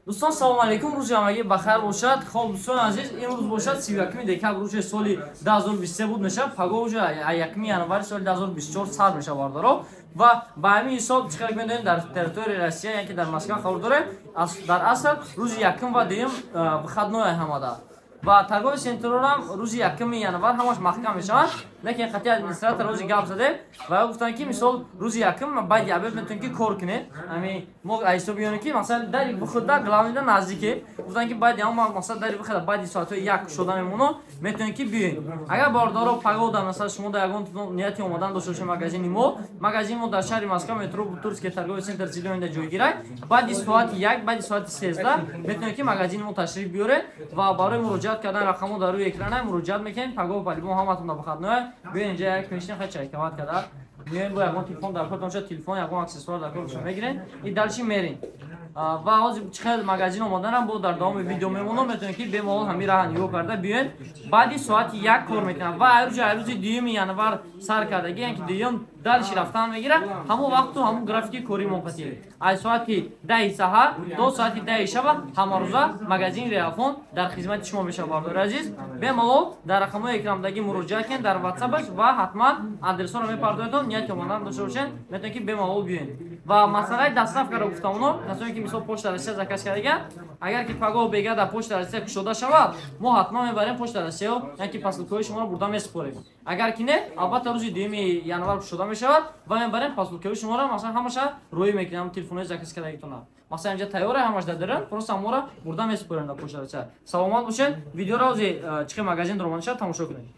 دوستان سلام علیکم، روز همگی بخیر باشد. خب دوستان عزیز، امروز باشد 31 دکبر روز سال 2023 بود میشه. پگاه وجه 1 ینوار سال 2024 سال میشه واردارو و با همین حساب چیکار می‌کنیم در تریتوری روسیه یعنی که در مسکو خبر داره در اصل روز یکم و دوم بخدنوی هماده و ترگاه سنترال هم روز 1 ینوار همش محکم میشود، لیکن خطی ادمنستراتور روزی گپ زده و گفتن که مثال روز 1 بعد یابه میتونن که کار کنه. همین ما حساب می‌کنیم که مثلا در بخود گلاویندا نزدیکه، گفتن که بعد ما مثلا در بخود بعد ساعت 1 شدن میمونه میتونن که بیاین. اگر باردارو پگاه مثلا شما در یگان نیتی اومدن داشته باشه مغازین ما در شهر مسکو مترو بوتورسک ترگاه سنتر زیلوندا جایگیری بعد ساعت 1 بعد ساعت 13 میتونن که مغازین ما تشریف بیاره و برای مراجعه کردن رقمو در روی اکران مراجعه میکنین. پگاه پلی محمدتون بخدنه بیاین اینجا یک ماشین خیلی چایکوات کرده میاین با یگان تلفن در خودتون شد تلفن یگان اکسسوار در خودتون میگیرین این دالچی میرین و از چقدر مغازین اومدن بود در دوام ویدیو میمونم میتونید که به مول همین راه نیو کرده بیاین بعد ساعت 1 کار میکنن و روز دیوم ینوار سر کردگی یعنی که دیوم دالش رفتن میگیره همون وقت و همون گرافیکی کوری منقطعه از ساعت 10 سحر دو ساعت 10 شب همه روزا مغازین ریافون در خدمت شما میشه باردار عزیز. به مول در رقم‌های اکرامدگی مراجعه کن در واتساپش و حتما آدرس رو میپردازید نیت اومدن داشته باشین میتونید که به مول بیاین و مسئله دسترف کرده گفتم اونو کسایی که مثلا پشت دسته زکاس کردگی اگر که پگاه بگه در پشت دسته کشوده شود ما حتما میبریم پشت دسته و یعنی که پاسپورت شما رو بردا میسپاریم. اگر که نه البته روز دوم ینوار کشوده میشود و میبریم پاسپورت شما رو مثلا همش روی میکنیم تلفن زکاس کردگیتون مثلا اینجا تیاره همش دادرن پروس ما رو بردا میسپارن در پشت دسته. سلامت باشین. ویدیو رو از چه مغازین درمانشا تماشا کنید.